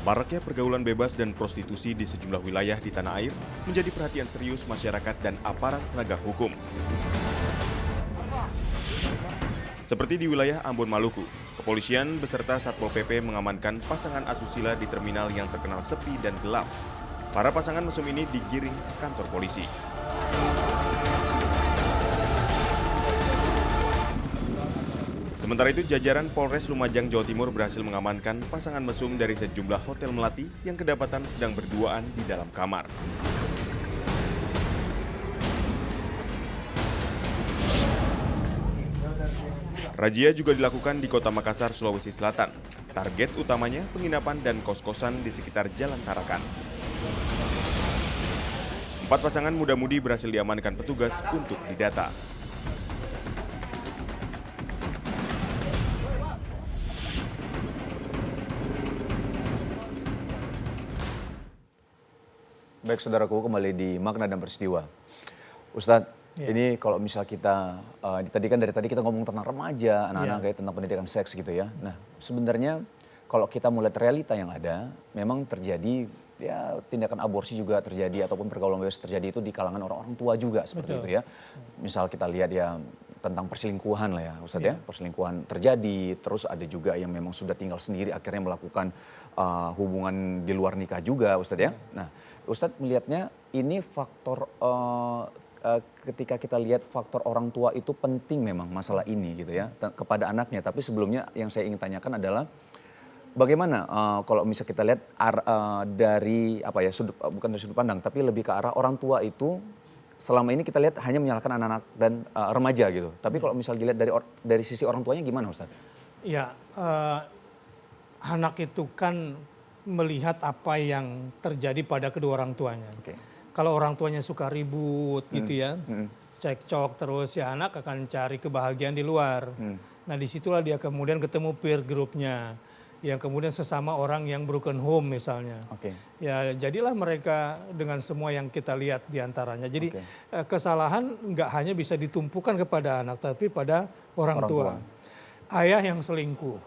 Maraknya pergaulan bebas dan prostitusi di sejumlah wilayah di tanah air menjadi perhatian serius masyarakat dan aparat penegak hukum. Seperti di wilayah Ambon, Maluku, kepolisian beserta Satpol PP mengamankan pasangan asusila di terminal yang terkenal sepi dan gelap. Para pasangan mesum ini digiring ke kantor polisi. Sementara itu, jajaran Polres Lumajang, Jawa Timur berhasil mengamankan pasangan mesum dari sejumlah hotel melati yang kedapatan sedang berduaan di dalam kamar. Razia juga dilakukan di Kota Makassar, Sulawesi Selatan. Target utamanya penginapan dan kos-kosan di sekitar Jalan Tarakan. 4 pasangan muda-mudi berhasil diamankan petugas untuk didata. Baik saudaraku, kembali di Makna dan Peristiwa. Ustadz, ini kalau misal kita, tadi kan dari tadi kita ngomong tentang remaja, anak-anak kayak tentang pendidikan seks gitu ya. Nah sebenarnya kalau kita melihat realita yang ada, memang terjadi ya tindakan aborsi juga terjadi ataupun pergaulan bebas terjadi itu di kalangan orang-orang tua juga seperti itu ya. Misal kita lihat ya tentang perselingkuhan lah ya Ustadz ya, perselingkuhan terjadi, terus ada juga yang memang sudah tinggal sendiri akhirnya melakukan hubungan di luar nikah juga Ustadz ya. Nah Ustadz melihatnya ini faktor ketika kita lihat faktor orang tua itu penting memang masalah ini gitu ya kepada anaknya. Tapi sebelumnya yang saya ingin tanyakan adalah bagaimana kalau misal kita lihat dari apa ya bukan dari sudut pandang tapi lebih ke arah orang tua itu selama ini kita lihat hanya menyalahkan anak-anak dan remaja gitu. Tapi kalau misal dilihat dari sisi orang tuanya gimana Ustadz? Ya, anak itu kan melihat apa yang terjadi pada kedua orang tuanya. Kalau orang tuanya suka ribut gitu ya, cekcok terus ya anak akan cari kebahagiaan di luar. Nah disitulah dia kemudian ketemu peer groupnya, yang kemudian sesama orang yang broken home misalnya. Ya jadilah mereka dengan semua yang kita lihat diantaranya. Jadi kesalahan nggak hanya bisa ditumpukan kepada anak, tapi pada orang tua. Ayah yang selingkuh,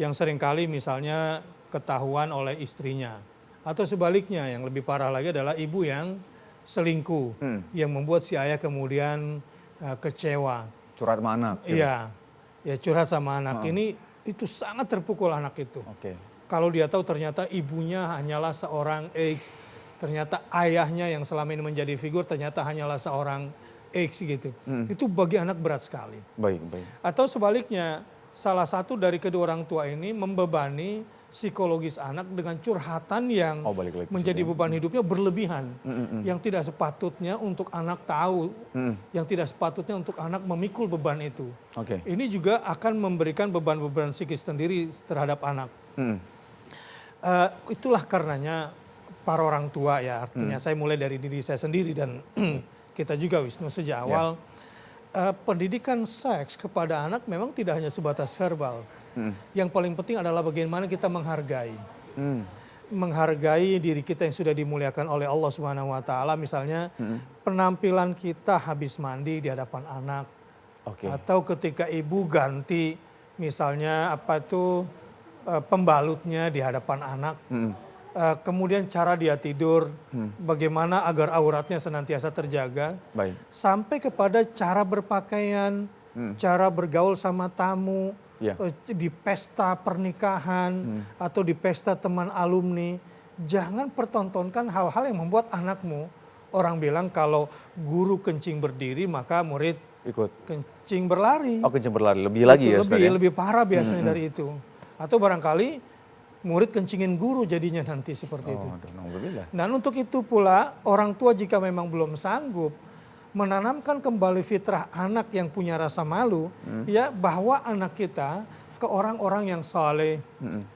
yang seringkali misalnya ketahuan oleh istrinya. Atau sebaliknya yang lebih parah lagi adalah ibu yang selingkuh. Yang membuat si ayah kemudian kecewa. Curhat sama anak? Gitu. Iya, ya curhat sama anak. Ini itu sangat terpukul anak itu. Kalau dia tahu ternyata ibunya hanyalah seorang X. Ternyata ayahnya yang selama ini menjadi figur ternyata hanyalah seorang X gitu. Itu bagi anak berat sekali. Atau sebaliknya salah satu dari kedua orang tua ini membebani psikologis anak dengan curhatan yang menjadi beban hidupnya berlebihan. Yang tidak sepatutnya untuk anak tahu, yang tidak sepatutnya untuk anak memikul beban itu. Ini juga akan memberikan beban-beban psikis sendiri terhadap anak. Itulah karenanya para orang tua ya, artinya saya mulai dari diri saya sendiri dan kita juga Wisnu sejak awal. Pendidikan seks kepada anak memang tidak hanya sebatas verbal. Yang paling penting adalah bagaimana kita menghargai. Menghargai diri kita yang sudah dimuliakan oleh Allah Subhanahu wa taala, misalnya penampilan kita habis mandi di hadapan anak. Atau ketika ibu ganti misalnya pembalutnya di hadapan anak. Kemudian cara dia tidur, bagaimana agar auratnya senantiasa terjaga. Sampai kepada cara berpakaian, cara bergaul sama tamu. Di pesta pernikahan atau di pesta teman alumni, jangan pertontonkan hal-hal yang membuat anakmu, orang bilang kalau guru kencing berdiri maka murid ikut kencing berlari. Kencing berlari lebih lagi ya Ustaz ya? Lebih parah biasanya dari itu. Atau barangkali murid kencingin guru jadinya nanti seperti itu. Dan untuk itu pula orang tua jika memang belum sanggup menanamkan kembali fitrah anak yang punya rasa malu, ya bahwa anak kita ke orang-orang yang saleh,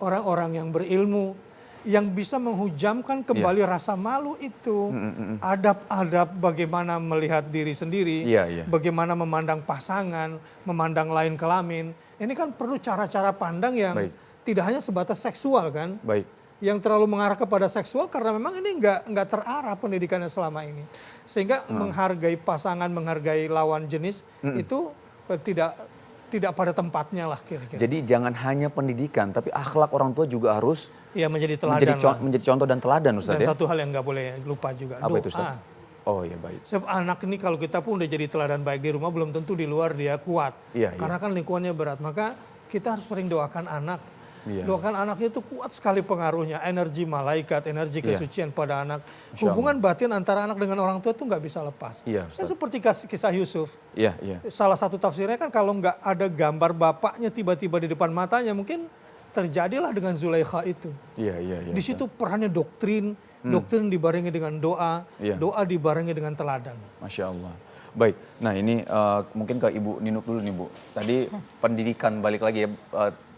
orang-orang yang berilmu, yang bisa menghujamkan kembali rasa malu itu, adab-adab bagaimana melihat diri sendiri, bagaimana memandang pasangan, memandang lain kelamin. Ini kan perlu cara-cara pandang yang tidak hanya sebatas seksual kan. Yang terlalu mengarah kepada seksual karena memang ini nggak terarah pendidikannya selama ini, sehingga menghargai pasangan, menghargai lawan jenis itu tidak tidak pada tempatnya lah kira-kira. Jadi jangan hanya pendidikan, tapi akhlak orang tua juga harus Ya menjadi teladan lah. menjadi contoh dan teladan, Ustaz Dan ya. satu hal yang nggak boleh lupa juga, Apa itu, Ustaz? doa. Oh iya, baik. Sebab anak ini kalau kita pun udah jadi teladan baik di rumah, belum tentu di luar dia kuat. Iya, Karena kan lingkungannya berat. Maka kita harus sering doakan anak. Iya. Doakan anaknya itu kuat sekali pengaruhnya. Energi malaikat, energi Iya. kesucian pada anak. Masya Hubungan batin antara anak dengan orang tua itu nggak bisa lepas. Iya, Ustaz. Seperti kisah Yusuf. Iya, iya. Salah satu tafsirnya kan kalau nggak ada gambar bapaknya tiba-tiba di depan matanya, mungkin terjadilah dengan Zulaikha itu. Iya, iya, iya. Di situ perannya doktrin, doktrin dibarengi dengan doa, Iya. doa dibarengi dengan teladan. Masya Allah. Baik, nah ini mungkin ke Ibu Ninuk dulu nih Bu. Tadi pendidikan balik lagi ya,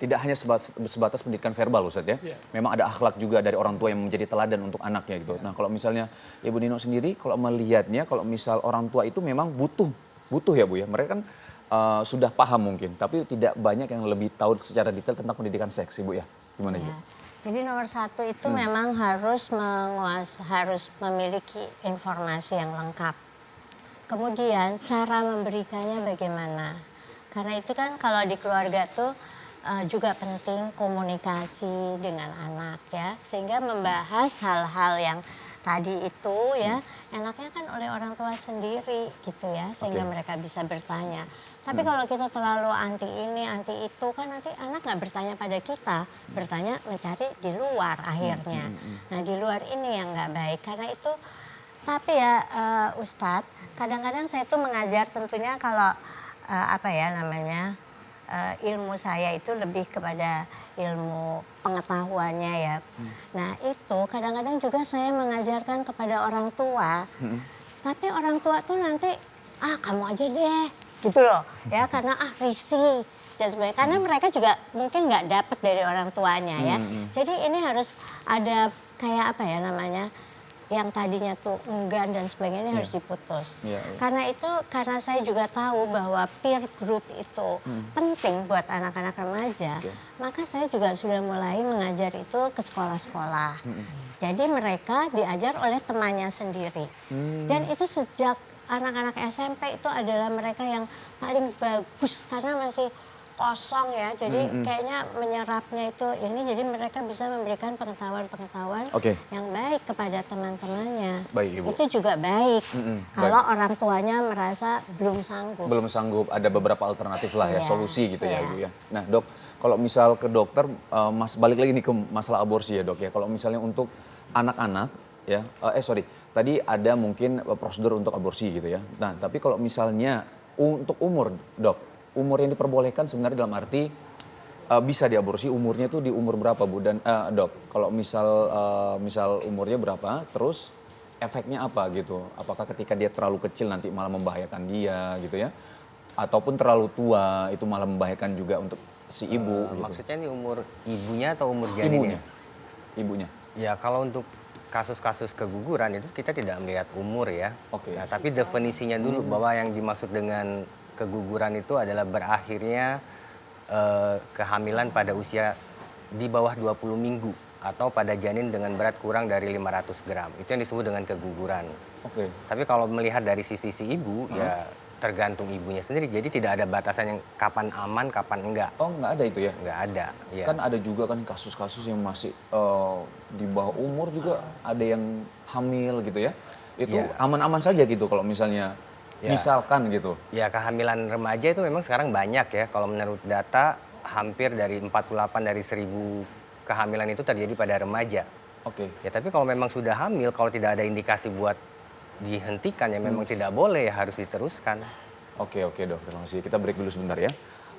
tidak hanya sebatas pendidikan verbal Ustaz ya. Iya. Memang ada akhlak juga dari orang tua yang menjadi teladan untuk anaknya gitu. Nah kalau misalnya Ibu Ninuk sendiri, kalau melihatnya, kalau misal orang tua itu memang butuh ya Bu ya. Mereka kan sudah paham mungkin, tapi tidak banyak yang lebih tahu secara detail tentang pendidikan seks Ibu ya. Gimana Ibu? Ya. Jadi nomor satu itu memang harus harus memiliki informasi yang lengkap. Kemudian cara memberikannya bagaimana? Karena itu kan kalau di keluarga tuh juga penting komunikasi dengan anak ya, sehingga membahas hal-hal yang tadi itu ya enaknya kan oleh orang tua sendiri gitu ya, sehingga Oke. mereka bisa bertanya. Tapi kalau kita terlalu anti ini, anti itu, kan nanti anak nggak bertanya pada kita, bertanya mencari di luar akhirnya. Nah di luar ini yang nggak baik, karena itu. Tapi ya Ustadz, kadang-kadang saya tuh mengajar tentunya kalau apa ya namanya, ilmu saya itu lebih kepada ilmu pengetahuannya ya. Nah itu kadang-kadang juga saya mengajarkan kepada orang tua, tapi orang tua tuh nanti, kamu aja deh, gitu loh ya, karena risih dan sebagainya, karena mereka juga mungkin nggak dapat dari orang tuanya ya. Jadi ini harus ada kayak apa ya namanya, yang tadinya tuh enggan dan sebagainya harus diputus. Iya, iya. Karena itu, karena saya juga tahu bahwa peer group itu penting buat anak-anak remaja, maka saya juga sudah mulai mengajar itu ke sekolah-sekolah. Jadi mereka diajar oleh temannya sendiri. Dan itu sejak anak-anak SMP itu adalah mereka yang paling bagus karena masih kosong ya. Jadi kayaknya menyerapnya itu ini, jadi mereka bisa memberikan pengetahuan-pengetahuan Oke. yang baik kepada teman-temannya. Baik, Ibu. Itu juga baik. Kalau Baik. orang tuanya merasa belum sanggup. Belum sanggup, ada beberapa alternatif lah ya, Iya, solusi gitu ya iya. Ibu ya. Nah Dok, kalau misal ke dokter, Mas balik lagi nih ke masalah aborsi ya Dok ya. Kalau misalnya untuk anak-anak ya, tadi ada mungkin prosedur untuk aborsi gitu ya. Nah tapi kalau misalnya untuk umur Dok, umur yang diperbolehkan sebenarnya dalam arti bisa diaborsi umurnya itu di umur berapa Bu? Dan Dok, kalau misal umurnya berapa, terus efeknya apa gitu? Apakah ketika dia terlalu kecil nanti malah membahayakan dia gitu ya? Ataupun terlalu tua itu malah membahayakan juga untuk si ibu gitu? Maksudnya ini umur ibunya atau umur Ibunya, janinnya? ibunya. Ya kalau untuk kasus-kasus keguguran itu kita tidak melihat umur ya. Oke. Nah, tapi definisinya dulu bahwa yang dimaksud dengan keguguran itu adalah berakhirnya kehamilan pada usia di bawah 20 minggu atau pada janin dengan berat kurang dari 500 gram. Itu yang disebut dengan keguguran. Oke. Tapi kalau melihat dari sisi si ibu ya tergantung ibunya sendiri. Jadi tidak ada batasan yang kapan aman, kapan enggak. Oh nggak ada itu ya? Enggak ada. Ya. Kan ada juga kan kasus-kasus yang masih di bawah umur juga ada yang hamil gitu ya. Itu Iya. aman-aman saja gitu kalau misalnya Ya. misalkan gitu. Ya kehamilan remaja itu memang sekarang banyak ya. Kalau menurut data hampir dari 48 dari 1000 kehamilan itu terjadi pada remaja. Oke. Ya tapi kalau memang sudah hamil, kalau tidak ada indikasi buat dihentikan ya memang tidak boleh, ya harus diteruskan. Oke Dok, terima kasih. Kita break dulu sebentar ya.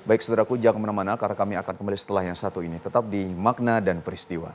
Baik saudaraku, jangan kemana-mana karena kami akan kembali setelah yang satu ini. Tetap di Makna dan Peristiwa.